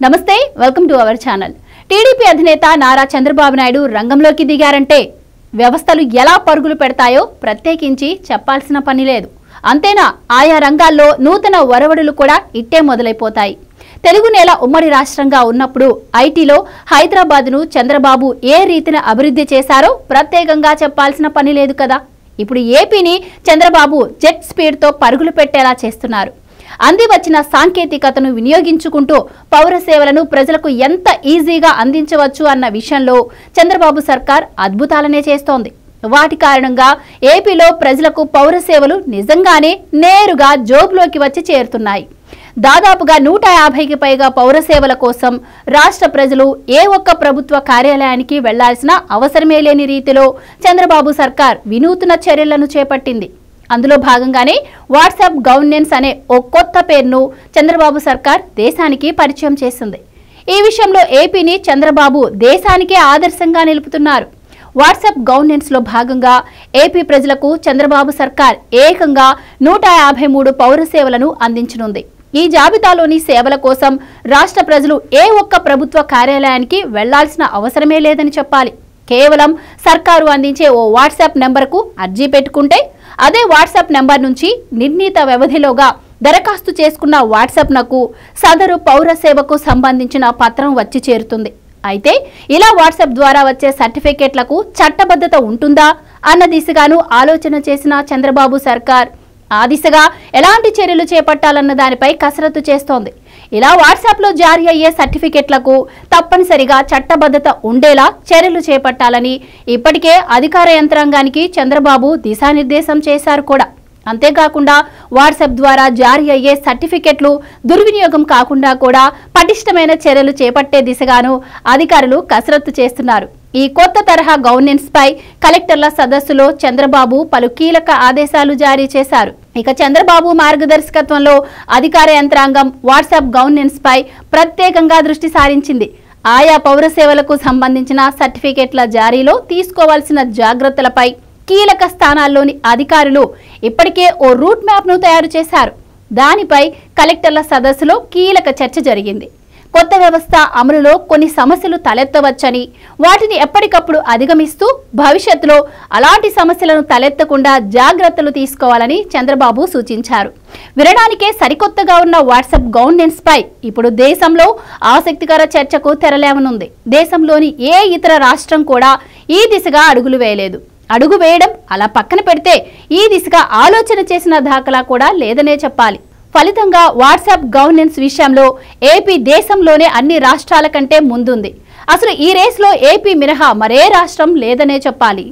నమస్తే welcome to our channel. TDP అధినేత నారా చంద్రబాబు నాయుడు రంగంలోకి దిగారంటే వ్యవస్థలు ఎలా పరుగులు పెడతాయో ప్రత్యేకించి చెప్పాల్సిన పని లేదు। అంతేనా ఆయా రంగాల్లో నూతన వరవడులు కూడా ఇట్టే మొదలైపోతాయి। తెలుగు నేల ఉమ్మడి రాష్ట్రంగా ఉన్నప్పుడు ఐటీలో హైదరాబాద్ను చంద్రబాబు ఏ రీతిన అభివృద్ధి చేశారో ప్రత్యేకంగా చెప్పాల్సిన పని లేదు కదా। ఇప్పుడు ఏపీని చంద్రబాబు జెట్ స్పీడ్తో పరుగులు పెట్టేలా చేస్తున్నారు। అంది వచ్చిన సాంకేతికతను వినియోగించుకుంటూ పౌర సేవలను ప్రజలకు ఎంత ఈజీగా అందించవచ్చు అన్న విషయంలో చంద్రబాబు సర్కార్ అద్భుతాలనే చేస్తోంది। వాటి కారణంగా ఏపీలో ప్రజలకు పౌర సేవలు నిజంగానే నేరుగా జోబులోకి వచ్చి చేరుతున్నాయి। దాదాపుగా 150కి పైగా పౌర సేవల కోసం రాష్ట్ర ప్రజలు ఏ ఒక్క ప్రభుత్వ కార్యాలయానికి వెళ్లాల్సిన అవసరమే లేని రీతిలో చంద్రబాబు సర్కార్ వినూత్న చర్యలను చేపట్టింది। అందులో భాగంగానే వాట్సాప్ గవర్నెన్స్ అనే ఓ కొత్త పేరును చంద్రబాబు సర్కార్ దేశానికి పరిచయం చేసింది। ఈ విషయంలో ఏపీని చంద్రబాబు దేశానికే ఆదర్శంగా నిలుపుతున్నారు। వాట్సాప్ గవర్నెన్స్ లో భాగంగా ఏపీ ప్రజలకు చంద్రబాబు సర్కార్ ఏకంగా 153 పౌర సేవలను అందించనుంది। ఈ జాబితాలోని సేవల కోసం రాష్ట్ర ప్రజలు ఏ ఒక్క ప్రభుత్వ కార్యాలయానికి వెళ్లాల్సిన అవసరమే లేదని చెప్పాలి। కేవలం సర్కారు అందించే ఓ వాట్సాప్ నెంబర్కు అర్జీ పెట్టుకుంటే అదే వాట్సాప్ నెంబర్ నుంచి నిర్ణీత వ్యవధిలోగా దరఖాస్తు చేసుకున్న వాట్సాప్నకు సదరు పౌర సేవకు సంబంధించిన పత్రం వచ్చి చేరుతుంది। అయితే ఇలా వాట్సాప్ ద్వారా వచ్చే సర్టిఫికేట్లకు చట్టబద్ధత ఉంటుందా అన్న దిశగాను ఆలోచన చేసిన చంద్రబాబు సర్కార్ ఆ దిశగా ఎలాంటి చర్యలు చేపట్టాలన్న దానిపై కసరత్తు చేస్తోంది। ఇలా వాట్సాప్లో జారీ అయ్యే సర్టిఫికెట్లకు తప్పనిసరిగా చట్టబద్ధత ఉండేలా చర్యలు చేపట్టాలని ఇప్పటికే అధికార యంత్రాంగానికి చంద్రబాబు దిశానిర్దేశం చేశారు కూడా। అంతేకాకుండా వాట్సాప్ ద్వారా జారీ అయ్యే సర్టిఫికెట్లు దుర్వినియోగం కాకుండా కూడా పటిష్టమైన చర్యలు చేపట్టే దిశగాను అధికారులు కసరత్తు చేస్తున్నారు। ఈ కొత్త తరహా గవర్నెన్స్ పై కలెక్టర్ల సదస్సులో చంద్రబాబు పలు కీలక ఆదేశాలు జారీ చేశారు। ఇక చంద్రబాబు మార్గదర్శకత్వంలో అధికార యంత్రాంగం వాట్సాప్ గవర్నెన్స్ పై ప్రత్యేకంగా దృష్టి సారించింది। ఆయా పౌర సేవలకు సంబంధించిన సర్టిఫికెట్ల జారీలో తీసుకోవాల్సిన జాగ్రత్తలపై కీలక స్థానాల్లోని అధికారులు ఇప్పటికే ఓ రూట్ మ్యాప్ను తయారు చేశారు। దానిపై కలెక్టర్ల సదస్సులో కీలక చర్చ జరిగింది। కొత్త వ్యవస్థ అమలులో కొన్ని సమస్యలు తలెత్తవచ్చని వాటిని ఎప్పటికప్పుడు అధిగమిస్తూ భవిష్యత్తులో అలాంటి సమస్యలను తలెత్తకుండా జాగ్రత్తలు తీసుకోవాలని చంద్రబాబు సూచించారు। వినడానికే సరికొత్తగా ఉన్న వాట్సాప్ గవర్నెన్స్ పై ఇప్పుడు దేశంలో ఆసక్తికర చర్చకు తెరలేవనుంది। దేశంలోని ఏ ఇతర రాష్ట్రం కూడా ఈ దిశగా అడుగులు వేయలేదు। అడుగు వేయడం అలా పక్కన పెడితే ఈ దిశగా ఆలోచన చేసిన దాఖలా కూడా లేదనే చెప్పాలి। ఫలితంగా వాట్సాప్ గవర్నెన్స్ విషయంలో ఏపీ దేశంలోనే అన్ని రాష్ట్రాల కంటే ముందుంది। అసలు ఈ రేస్లో ఏపీ మినహా మరే రాష్ట్రం లేదనే చెప్పాలి।